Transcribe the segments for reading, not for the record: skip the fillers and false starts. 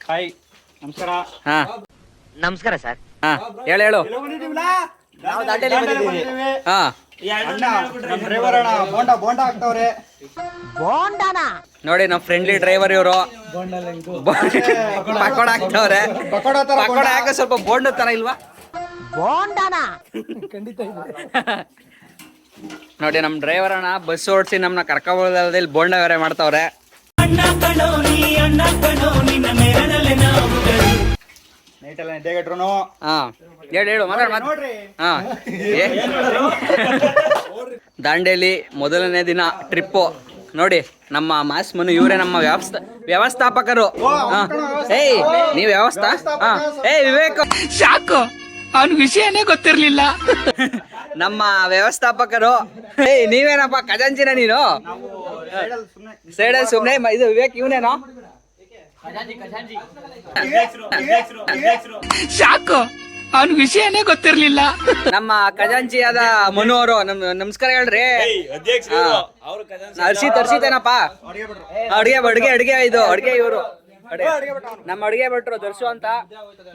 Hi ನಮಸ್ಕಾರ. ಹಾ ನಮಸ್ಕಾರ ಸರ್. ಹಾ ಹೇಳು. ನಾವು ದಾಂಡೇಲಿ ಬಂದಿದ್ದೀವಿ. ಹಾ ನಮ್ಮ ಡ್ರೈವರ್ ಅಣ್ಣ ಬೋಂಡ ಹಾಕ್ತವ್ರೆ. ನೋಡಿ ನಮ್ಮ ಫ್ರೆಂಡ್ಲಿ ಡ್ರೈವರ್ ಇವರು ಪಕೋಡ ಹಾಕ್ತವ್ರೆ. ಪಕೋಡ ಹಾಕ ಸ್ವಲ್ಪ ಬೋಂಡ ತರ ಇಲ್ವಾ? ನೋಡಿ ನಮ್ಮ ಡ್ರೈವರ್ ಅಣ್ಣ ಬಸ್ ಓಡಿಸಿ ನಮ್ಮನ್ನ ಕರ್ಕೊಂಡ್ ಇಲ್ಲಿ ಬೋಂಡ ಬೇರೆ ಮಾಡ್ತಾವ್ರೆ. ಹಾ ಹೇಳು ನೋಡ್ರಿ ಹಾ ದಾಂಡೇಲಿ ಮೊದಲನೇ ದಿನ ಟ್ರಿಪ್ಪು. ನೋಡಿ ನಮ್ಮ ಮಾಸ್ ಮನು ಇವರೇ ನಮ್ಮ ವ್ಯವಸ್ಥಾಪಕರು. ಏಯ್ ನೀವ್ ವ್ಯವಸ್ಥಾ ವಿವೇಕ್ ಶಾಕು ಅವನ್ ವಿಷಯನೇ ಗೊತ್ತಿರ್ಲಿಲ್ಲ. ನಮ್ಮ ವ್ಯವಸ್ಥಾಪಕರು. ಏಯ್ ನೀವೇನಪ್ಪ ಖಜಾಂಚಿನ ನೀನು? ಸೈಡಲ್ಲಿ ಸುಮ್ನೆ ಇದು ವಿವೇಕ್ ಇವನೇನೋ ಶಾಕು ಅವನ್ ವಿಷಯನೇ ಗೊತ್ತಿರ್ಲಿಲ್ಲ. ನಮ್ಮ ಖಜಾಂಚಿಯಾದ ಮನು ಅವರು ನಮಸ್ಕಾರ ಹೇಳ್ರಿ. ತರ್ಸಿತೇನಪ್ಪ ಅಡ್ಗೆ ಇದು ಅಡ್ಗೆ ಇವರು ನಮ್ಮ ಅಡ್ಗೆ ಭಟ್ರು ದರ್ಶು ಅಂತ.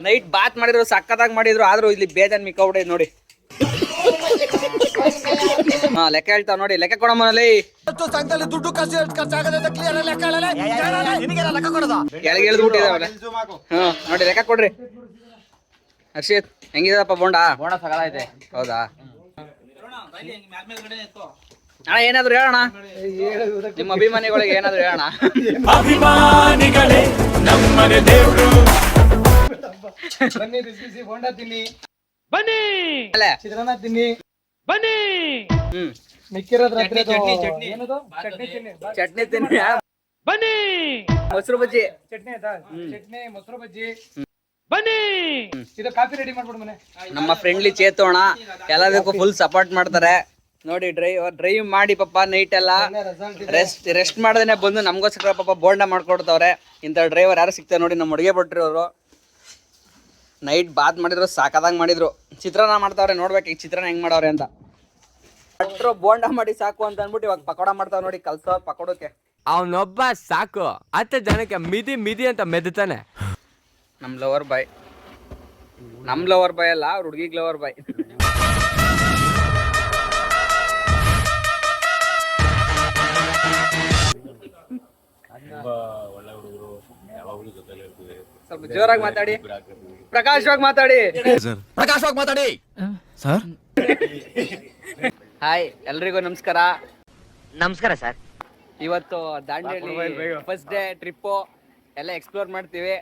ನೈಟ್ ಬಾತ್ ಮಾಡಿದ್ರು, ಸಕ್ಕತ್ತಾಗಿ ಮಾಡಿದ್ರು. ಆದ್ರೂ ಇಲ್ಲಿ ಬೇಜಾನ್ ಮಿಕ್ಕಬಿಟ್ಟೆ ನೋಡಿ. ಹಾ ಲೆಕ್ಕ ಹೇಳ್ತಾವ ನೋಡಿ. ಲೆಕ್ಕ ಕೊಡಮ್ಮನಲ್ಲಿ ಕೆಳಗೆ ಇಳಿದ್ಬಿಟ್ಟಿದಾವಲ್ಲ. ಹ್ಮ್ ನೋಡಿ ಲೆಕ್ಕ ಕೊಡ್ರಿ. ಹರ್ಷಿತ್ ಹೆಂಗಿದಪ್ಪ ಬೋಂಡ ಸಗಲೈತೆ. ಹೌದಾ ಅಣ್ಣ ಏನಾದ್ರು ಹೇಳೋಣ, ನಿಮ್ಮ ಅಭಿಮಾನಿಗಳಿಗೆ ಏನಾದ್ರು ಹೇಳೋಣ. ಅಭಿಮಾನಿಗಳೇ ನಮ್ಮನೆ ದೇವ್ರು. ಬನ್ನಿ ಬಿಸಿ ಬೋಂಡ ತಿನ್ನಿ, ಬನ್ನಿ ಚಿತ್ರಾನ್ನ ತಿನ್ನಿ, ಬನ್ನಿ. ಮಿಕ್ಕಿರೋದ್ರ ಚಟ್ನಿ ತಿನ್ನಿ, ಬನ್ನಿ ಮೊಸರು ಬಜ್ಜಿ, ಚಟ್ನಿ ಮೊಸರು ಬಜ್ಜಿ, ಬನ್ನಿ. ಇದು ಕಾಫಿ ರೆಡಿ ಮಾಡ್ಬಿಡು ಮನೆ. ನಮ್ಮ ಫ್ರೆಂಡ್ಲಿ ಚೇತೋಣ ಎಲ್ಲದಕ್ಕೂ ಫುಲ್ ಸಪೋರ್ಟ್ ಮಾಡ್ತಾರೆ. ನೋಡಿ ಡ್ರೈವ್ ಮಾಡಿ ಪಾಪ ನೈಟ್ ಎಲ್ಲ ರೆಸ್ಟ್ ಮಾಡದೇನೆ ಬಂದು ನಮ್ಗೋಸ್ಕರ ಪಾಪ ಬೋಂಡ ಮಾಡ್ಕೊಡ್ತಾವ್ರೆ. ಇಂಥ ಡ್ರೈವರ್ ಯಾರು ಸಿಗ್ತಾರೆ ನೋಡಿ. ನಮ್ಮ ಅಡುಗೆ ಭಟ್ರು ಅವರು ನೈಟ್ ಬಾತ್ ಮಾಡಿದ್ರು, ಸಾಕಾದಂಗೆ ಮಾಡಿದ್ರು. ಚಿತ್ರಾನ್ನ ಮಾಡ್ತಾವ್ರೆ, ನೋಡ್ಬೇಕು ಈಗ ಚಿತ್ರಾನ್ನ ಹೆಂಗ್ ಮಾಡವ್ರೆ ಅಂತ. ಭಟ್ರು ಬೋಂಡ ಮಾಡಿ ಸಾಕು ಅಂತ ಅಂದ್ಬಿಟ್ಟು ಇವಾಗ ಪಕೋಡ ಮಾಡ್ತಾವ್ ನೋಡಿ. ಕಲ್ಸೋ ಪಕೋಡಕ್ಕೆ ಅವನೊಬ್ಬ ಸಾಕು, 10 ಜನಕ್ಕೆ ಮಿದಿ ಅಂತ ಮೆದ್ತಾನೆ. ನಮ್ ಲವರ್ ಬಾಯ್, ನಮ್ ಲವರ್ ಬಾಯ್ ಅಲ್ಲ, ಅವ್ರ ಹುಡುಗಿಗ್ ಲವರ್ ಬಾಯ್. ಸ್ವಲ್ಪ ಜೋರಾಗಿ ಮಾತಾಡಿ, ಪ್ರಕಾಶವಾಗಿ ಮಾತಾಡಿ ಸರ್. ಹಾಯ್ ಎಲ್ರಿಗೂ ನಮಸ್ಕಾರ. ನಮಸ್ಕಾರ ಸರ್. ಇವತ್ತು ದಾಂಡೇಲಿ ಫಸ್ಟ್ ಡೇ ಟ್ರಿಪ್ಪು ಎಲ್ಲ ಎಕ್ಸ್ಪ್ಲೋರ್ ಮಾಡ್ತೀವಿ.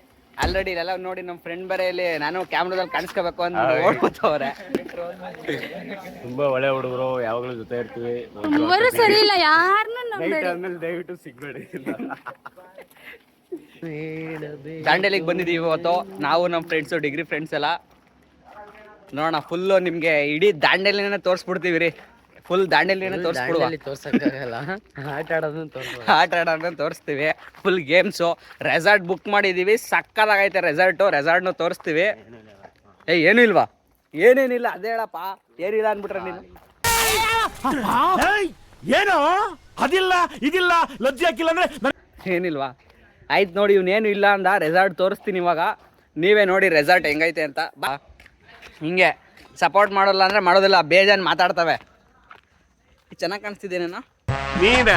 ಆಲ್ರೆಡಿ ಇಲ್ಲೆಲ್ಲ ನೋಡಿ ನಮ್ಮ ಫ್ರೆಂಡ್ ಬೇರೆ ಇಲ್ಲಿ ನಾನು ಕ್ಯಾಮ್ರಾದಲ್ಲಿ ಕಾಣಿಸ್ಕೋಬೇಕು ಅಂತ ಓಡ್ಬೋತವ್ರೆ. ತುಂಬಾ ಒಳ್ಳೆ ಹುಡುಗರು, ಯಾವಾಗ್ಲೂ ಜೊತೆ ಇರ್ತೀವಿ. ಸರಿ ಇಲ್ಲ, ಯಾರನ್ನೂ ದಯವಿಟ್ಟು ಸಿಗ್ಬೇಡಿ. ದಾಂಡೇಲಿಗೆ ಬಂದಿದ್ದೀವಿ ಇವತ್ತು ನಾವು, ನಮ್ಮ ಫ್ರೆಂಡ್ಸು, ಡಿಗ್ರಿ ಫ್ರೆಂಡ್ಸ್ ಎಲ್ಲ. ನೋಡೋಣ ಫುಲ್ಲು ನಿಮಗೆ ಇಡೀ ದಾಂಡೇಲಿನೇ ತೋರಿಸ್ಬಿಡ್ತೀವಿ ರೀ. ಫುಲ್ ದಾಂಡೇಲಿನೇ ತೋರಿಸ್ಬಿಡುವ. ಆಟ ಆಡೋದನ್ನ ತೋರಿಸ್ತೀವಿ. ಫುಲ್ ಗೇಮ್ಸು, ರೆಸಾರ್ಟ್ ಬುಕ್ ಮಾಡಿದ್ದೀವಿ. ಸಕ್ಕತ್ತಾಗೈತೆ ರೆಸಾರ್ಟ್ನು ತೋರಿಸ್ತೀವಿ. ಏನೂ ಇಲ್ವಾ? ಏನೇನಿಲ್ಲ ಅದೇ ಹೇಳಪ್ಪ. ಏನಿಲ್ಲ ಅಂದ್ಬಿಟ್ರೆ ನೀನು ಏನೋ ಅದಿಲ್ಲ ಇದಿಲ್ಲ ಲಜ್ಜೆ ಹಾಕಿಲ್ಲ ಅಂದ್ರೆ ಏನಿಲ್ವಾ? ಆಯ್ತು ನೋಡಿ, ಇವನೇನು ಇಲ್ಲ ಅಂದ. ರೆಸಾರ್ಟ್ ತೋರಿಸ್ತೀನಿ ಇವಾಗ, ನೀವೇ ನೋಡಿ ರೆಸಾರ್ಟ್ ಹೆಂಗೈತೆ ಅಂತ. ಬಾ, ಹಿಂಗೆ ಸಪೋರ್ಟ್ ಮಾಡೋಲ್ಲ ಅಂದರೆ ಮಾಡೋದಿಲ್ಲ, ಬೇಜಾನ್ ಮಾತಾಡ್ತವೆ. ಚೆನ್ನಾಗಿ ಕಾಣಿಸ್ತಿದ್ದೇನೇನೋ ನೀನ?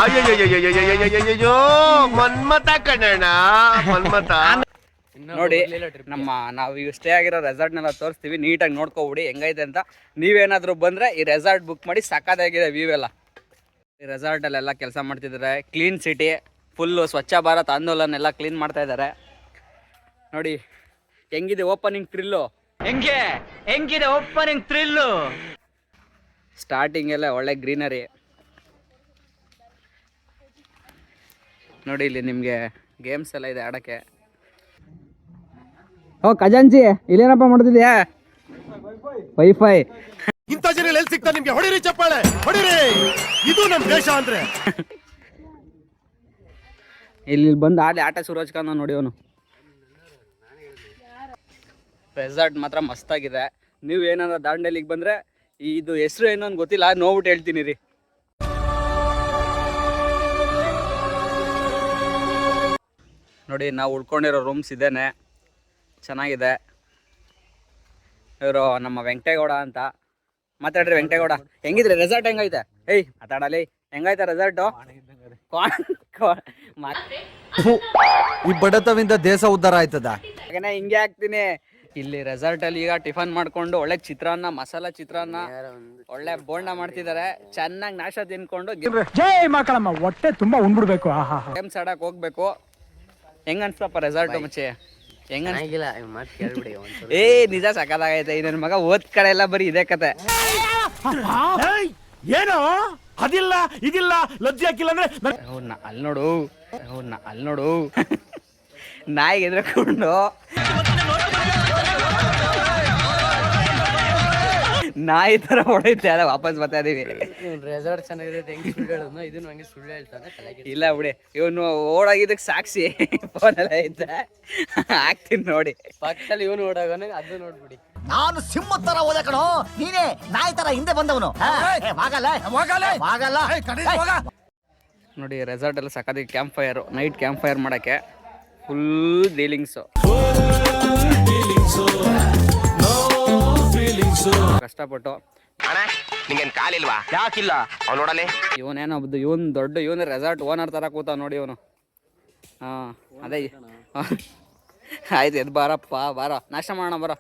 ಅಯ್ಯೋ ಮನ್ಮತ ಕಣಣ್ಣ, ಮನ್ಮತ. ನೋಡಿ ನಾವು ಈಗ ಸ್ಟೇ ಆಗಿರೋ ರೆಸಾರ್ಟ್ನೆಲ್ಲ ತೋರಿಸ್ತೀವಿ. ನೀಟಾಗಿ ನೋಡ್ಕೊಬಿಡಿ ಹೆಂಗೈತೆ ಅಂತ. ನೀವೇನಾದರೂ ಬಂದರೆ ಈ ರೆಸಾರ್ಟ್ ಬುಕ್ ಮಾಡಿ. ಸಕ್ಕತ್ತಾಗಿದೆ ವ್ಯೂ ಎಲ್ಲ. ಈ ರೆಸಾರ್ಟಲ್ಲೆಲ್ಲ ಕೆಲಸ ಮಾಡ್ತಿದ್ದಾರೆ. Clean city, full Swachh Bharat ಆಂದೋಲನ ಎಲ್ಲ ಕ್ಲೀನ್ ಮಾಡ್ತಾ ಇದ್ದಾರೆ. ನೋಡಿ ಹೆಂಗಿದೆ ಓಪನಿಂಗ್ ಥ್ರಿಲ್ಲು. ಹೆಂಗಿದೆ ಓಪನಿಂಗ್ ಥ್ರಿಲ್ಲು. ಸ್ಟಾರ್ಟಿಂಗ್ ಎಲ್ಲ ಒಳ್ಳೆ ಗ್ರೀನರಿ ನೋಡಿ. ಇಲ್ಲಿ ನಿಮಗೆ ಗೇಮ್ಸ್ ಎಲ್ಲ ಇದೆ ಆಡೋಕ್ಕೆ. ಓ ಖಜಾಂಚಿ, ಇಲ್ಲೇನಪ್ಪ ಮಾಡ್ತಿದ್ಯಾ? ವೈಫೈ. ಇಂಥ ಜನ ಎಲ್ಲಿ ಸಿಗ್ತಾ ನಿಮ್ಗೆ? ಹೊಡಿರಿ ಚಪ್ಪಾಳೆ, ಹೊಡಿರಿ. ಇದು ನಮ್ಮ ದೇಶ ಅಂದ್ರೆ. ಇಲ್ಲಿ ಬಂದು ಆಟ ಶುರು ಹಚ್ಕೊಂಡ ನೋಡಿ ಅವನು. ರೆಸಾರ್ಟ್ ಮಾತ್ರ ಮಸ್ತಾಗಿದೆ. ನೀವು ಏನಾದ್ರು ದಾಂಡೇಲಿಗೆ ಬಂದರೆ ಇದು ಹೆಸರು ಏನು ಅಂತ ಗೊತ್ತಿಲ್ಲ, ನೋಡ್ಬಿಟ್ಟು ಹೇಳ್ತೀನಿ ರೀ. ನೋಡಿ ನಾವು ಉಳ್ಕೊಂಡಿರೋ ರೂಮ್ಸ್ ಇದೇನೆ, ಚೆನ್ನಾಗಿದೆ. ಇವರು ನಮ್ಮ ವೆಂಕಟೇಗೌಡ ಅಂತ. ಮಾತಾಡ್ರಿ ವೆಂಕಟೇಗೌಡ, ಹೆಂಗಿದ್ರಿ ರೆಸಾರ್ಟ್? ಹೆಂಗೈತೆ? ಏಯ್ ಮಾತಾಡಲಿ, ಹೆಂಗೈತೆ ರೆಸಾರ್ಟು? ಈ ಬಡತವಿಂದ ದೇಶ ಉದ್ಧಾರ ಆಯ್ತದ. ಹಾಗೇನೆ ಹಿಂಗೆ ಹಾಕ್ತೀನಿ. ಇಲ್ಲಿ ರೆಸಾರ್ಟ್ ಅಲ್ಲಿ ಈಗ ಟಿಫನ್ ಮಾಡ್ಕೊಂಡು ಒಳ್ಳೆ ಚಿತ್ರಾನ್ನ, ಮಸಾಲಾ ಚಿತ್ರಾನ್ನ, ಒಳ್ಳೆ ಬೋಂಡ ಮಾಡ್ತಿದ್ದಾರೆ. ಚೆನ್ನಾಗಿ ನಾಶ ತಿನ್ಕೊಂಡು ಜೈ ಮಕ್ಕಳಮ್ಮ ಹೊಟ್ಟೆ ತುಂಬಾ ಉಂಡ್ಬಿಡ್ಬೇಕು. ಗೇಮ್ಸ್ ಆಡಕ್ ಹೋಗ್ಬೇಕು. ಹೆಂಗ ಅನ್ಸಪ್ಪ ರೆಸಾರ್ಟ್ ಮಚ್ಚೆ? ಹೆಂಗ ಏ ನಿಜ ಸಕ್ಕದಾಗೈತೆ. ನನ್ನ ಮಗ ಓದ್ ಕಡೆ ಎಲ್ಲ ಬರೀ ಇದೇ ಕತೆ. ಏನೋ ಅದಿಲ್ಲ ಇದಿಲ್ಲ ಲಜ್ಜೆ ಹಾಕಿಲ್ಲ ಅಂದ್ರೆ ಅಲ್ಲಿ ನೋಡು ನಾಯಿಗೆ ಎದ್ರಕೊಂಡು ನಾಯಿ ತರ ಹೊಡೈತೆ. ಅಲ್ಲ ವಾಪಸ್ ಬರ್ತಾ ಇದೀವಿ. ರೆಸಾರ್ಟ್ ಚೆನ್ನಾಗಿದೆ ಇದನ್ನ ಹಂಗೆ ಸುಳ್ಳು ಹೇಳ್ತಾನೆ. ಇಲ್ಲ ಬಿಡಿ, ಇವನು ಓಡಾಗಿದ್ದಕ್ಕೆ ಸಾಕ್ಷಿ ಫೋನೆಲ್ಲ ಐತೆ, ಹಾಕ್ತೀನಿ ನೋಡಿ. ಪಕ್ಕದಲ್ಲಿ ಇವನು ಓಡಾಗೋನೆ, ಅದು ನೋಡ್ಬಿಡಿ. ನಾನು ಸಿಂಹ ತರ ಹೋದ ಕಣೋ, ನೀನೇ ನಾಯಿ ತರ ಹಿಂದೆ ಬಂದವನು. ನೋಡಿ ರೆಸಾರ್ಟ್ ಎಲ್ಲ ಸಕ್ಕದಾಗಿ camp fire, night camp fire ಮಾಡಕ್ಕೆ ಫುಲ್ ಡೀಲಿಂಗ್ಸು. ಕಷ್ಟಪಟ್ಟು ನಿಂಗೇನ್ ಕಾಲಿಲ್ವಾ? ಯಾಕಿಲ್ಲ ಅವ್ನು ನೋಡಲೆ. ಇವನು ರೆಸಾರ್ಟ್ ಓನರ್ ತರ ಕೂತ ನೋಡಿ ಇವನು. ಹಾ ಅದೇ ಆಯ್ತು, ಎದ್ ಬಾರಪ್ಪ, ಬಾರ ನಾಷ್ಟ ಮಾಡೋಣ ಬರೋ.